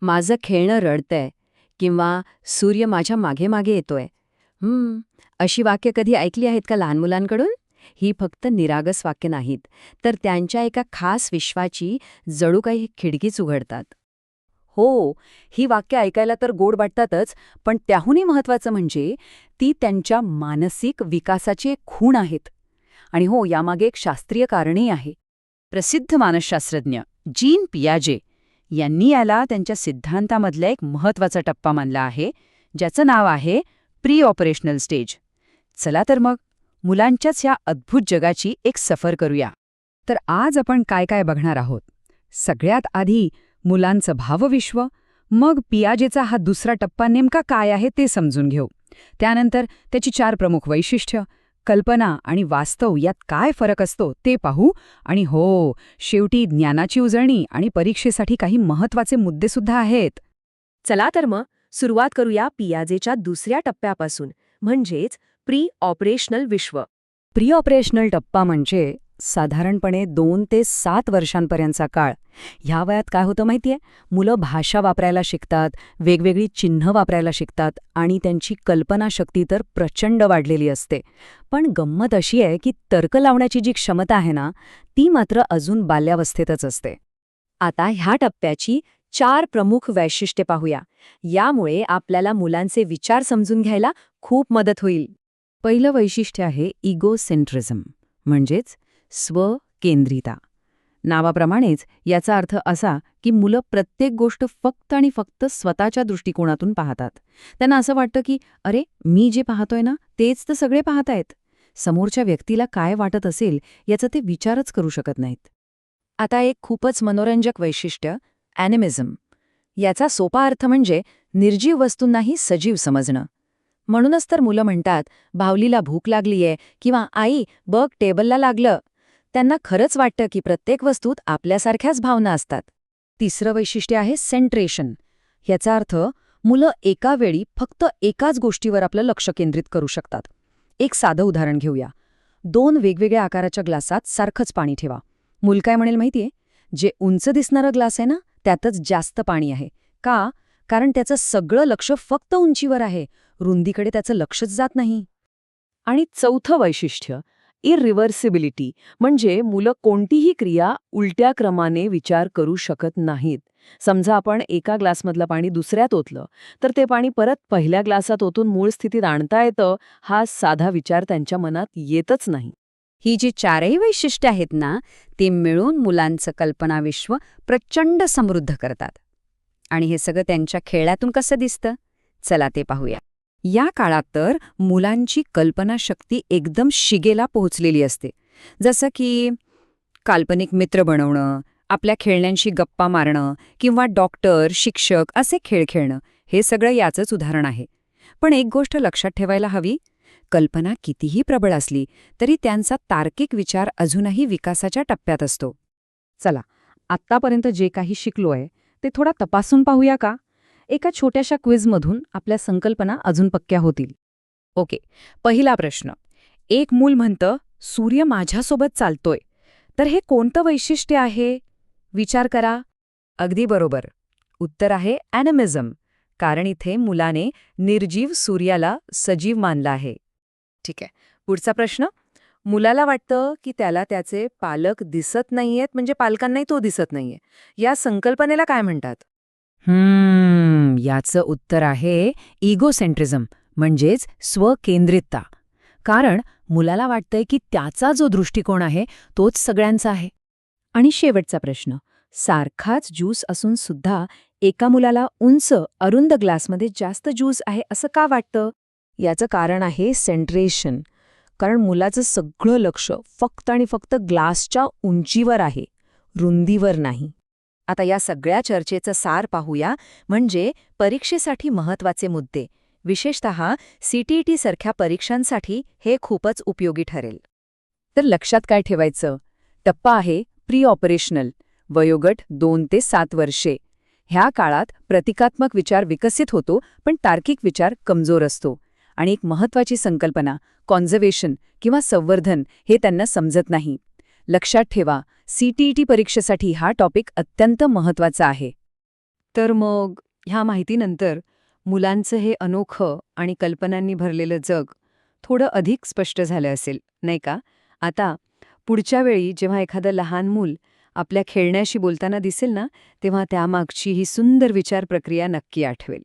माझं खेळणं रडतंय किंवा सूर्य माझ्या मागे मागे येतोय. अशी वाक्य कधी ऐकली आहेत का लहान मुलांकडून? ही फक्त निरागस वाक्य नाहीत, तर त्यांच्या एका खास विश्वाची जणू काही खिडकीच उघडतात. हो, ही वाक्य ऐकायला तर गोड वाटतातच, पण त्याहूनही महत्त्वाचं म्हणजे ती त्यांच्या मानसिक विकासाची एक खूण आहेत. आणि हो, यामागे एक शास्त्रीय कारणही आहे. प्रसिद्ध मानसशास्त्रज्ञ जीन पियाजे यांनी याला त्यांच्या सिद्धांतामधला एक महत्त्वाचा टप्पा मानला आहे, ज्याचं नाव आहे प्री ऑपरेशनल स्टेज. चला तर मग मुलांच्याच या अद्भुत जगाची एक सफर करूया. तर आज आपण काय काय बघणार आहोत. सगळ्यात आधी मुलांचं भावविश्व, मग पियाजेचा हा दुसरा टप्पा नेमका काय आहे ते समजून घेऊ. त्यानंतर त्याची 4 प्रमुख वैशिष्ट्य, कल्पना आणि वास्तव यात काय फरक असतो ते पाहू. आणि हो, शेवटी ज्ञानाची उजळणी आणि परीक्षेसाठी काही महत्त्वाचे मुद्देसुद्धा आहेत. चला तर मग सुरुवात करूया पियाजेच्या दुसऱ्या टप्प्यापासून, म्हणजेच प्री ऑपरेशनल विश्व. प्री ऑपरेशनल टप्पा म्हणजे साधारणपणे 2 ते 7 वर्षांपर्यंतचा काळ. ह्या वयात काय होतं माहितीये? मुलं भाषा वापरायला शिकतात, वेगवेगळी चिन्ह वापरायला शिकतात आणि त्यांची कल्पनाशक्ती तर प्रचंड वाढलेली असते. पण गंमत अशी आहे की तर्क लावण्याची जी क्षमता आहे ना, ती मात्र अजून बाल्यावस्थेतच असते. आता ह्या टप्प्याची 4 प्रमुख वैशिष्ट्ये पाहूया. यामुळे आपल्याला मुलांचे विचार समजून घ्यायला खूप मदत होईल. पहिलं वैशिष्ट्य आहे इगोसेंट्रिझम, म्हणजेच स्वकेंद्रिता. नावाप्रमाणेच याचा अर्थ असा की मुलं प्रत्येक गोष्ट फक्त आणि फक्त स्वतःच्या दृष्टिकोनातून पाहतात. त्यांना असं वाटतं की अरे, मी जे पाहतोय ना तेच तर सगळे पाहतायत. समोरच्या व्यक्तीला काय वाटत असेल याचा ते विचारच करू शकत नाहीत. आता एक खूपच मनोरंजक वैशिष्ट्य, ॲनिमिझम. याचा सोपा अर्थ म्हणजे निर्जीव वस्तूंनाही सजीव समजणं. म्हणूनच तर मुलं म्हणतात, बाहुलीला भूक लागलीये किंवा आई बघ टेबलला लागलं. त्यांना खरंच वाटतं की प्रत्येक वस्तूत आपल्यासारख्याच भावना असतात. तिसरं वैशिष्ट्य आहे सेंट्रेशन. याचा अर्थ मुलं एका वेळी फक्त एकाच गोष्टीवर आपलं लक्ष केंद्रित करू शकतात. एक साधं उदाहरण घेऊया. 2 वेगवेगळ्या आकाराच्या ग्लासात सारखंच पाणी ठेवा. मूल काय म्हणेल माहितीये? जे उंच दिसणारं ग्लास आहे ना, त्यातच जास्त पाणी आहे. का? कारण त्याचं सगळं लक्ष फक्त उंचीवर आहे, रुंदीकडे त्याचं लक्षच जात नाही. आणि चौथं वैशिष्ट्य इरिव्हर्सिबिलिटी, म्हणजे मुलं कोणतीही क्रिया उलट्या क्रमाने विचार करू शकत नाहीत. समजा आपण एका ग्लासमधलं पाणी दुसऱ्यात ओतलं, तर ते पाणी परत पहिल्या ग्लासात ओतून मूळ स्थितीत आणता येतं, हा साधा विचार त्यांच्या मनात येतच नाही. ही जी 4ही वैशिष्ट्ये आहेत ना, ती मिळून मुलांचं कल्पनाविश्व प्रचंड समृद्ध करतात. आणि हे सगळं त्यांच्या खेळातून कसं दिसतं? चला ते पाहूया. या काळात तर मुलांची कल्पनाशक्ती एकदम शिगेला पोहोचलेली असते. जसं की काल्पनिक मित्र बनवणं, आपल्या खेळण्यांशी गप्पा मारणं किंवा डॉक्टर, शिक्षक असे खेळ खेळणं, हे सगळं याचंच उदाहरण आहे. पण एक गोष्ट लक्षात ठेवायला हवी, कल्पना कितीही प्रबळ असली तरी त्यांचा तार्किक विचार अजूनही विकासाच्या टप्प्यात असतो. चला, आत्तापर्यंत जे काही शिकलोय ते थोडा तपासून पाहूया का? एका छोट्याशा क्विजमधून आपल्या संकल्पना अजून पक्क्या होतील. ओके, पहिला प्रश्न. एक मूल म्हणतं, सूर्य माझ्यासोबत चालतोय. तर हे कोणतं वैशिष्ट्य आहे? विचार करा. अगदी बरोबर. उत्तर आहे ॲनिमिझम. कारण इथे मुलाने निर्जीव सूर्याला सजीव मानलं आहे. ठीक आहे, पुढचा प्रश्न. मुलाला वाटतं की त्याला त्याचे पालक दिसत नाहीयेत, म्हणजे पालकांनाही तो दिसत नाहीये. या संकल्पनेला काय म्हणतात? याचं उत्तर आहे इगोसेंट्रिझम, म्हणजेच स्वकेंद्रितता. कारण मुलाला वाटतंय की त्याचा जो दृष्टिकोन आहे तोच सगळ्यांचा आहे. आणि शेवटचा प्रश्न. सारखाच ज्यूस असून सुद्धा एका मुलाला उंच अरुंद ग्लासमध्ये जास्त ज्यूस आहे असं का वाटतं? याचं कारण आहे सेंट्रेशन. कारण मुलाचं सगळं लक्ष फक्त आणि फक्त ग्लासच्या उंचीवर आहे, रुंदीवर नाही. आता या सगळ्या चर्चेचं सार पाहूया, म्हणजे परीक्षेसाठी महत्त्वाचे मुद्दे. विशेषतः CTET सारख्या परीक्षांसाठी हे खूपच उपयोगी ठरेल. तर लक्षात काय ठेवायचं? टप्पा आहे प्री ऑपरेशनल, वयोगट 2 ते 7 वर्षे. ह्या काळात प्रतिकात्मक विचार विकसित होतो, पण तार्किक विचार कमजोर असतो. आणि एक महत्त्वाची संकल्पना, कॉन्झर्वेशन किंवा संवर्धन, हे त्यांना समजत नाही. लक्षात ठेवा, CTET परीक्षेसाठी हा टॉपिक अत्यंत महत्त्वाचा आहे. तर मग ह्या माहितीनंतर मुलांचं हे अनोखं आणि कल्पनांनी भरलेलं जग थोडं अधिक स्पष्ट झालं असेल, नाही का? आता पुढच्या वेळी जेव्हा एखादं लहान मूल आपल्या खेळण्याशी बोलताना दिसेल ना, तेव्हा त्यामागची ही सुंदर विचार प्रक्रिया नक्की आठवेल.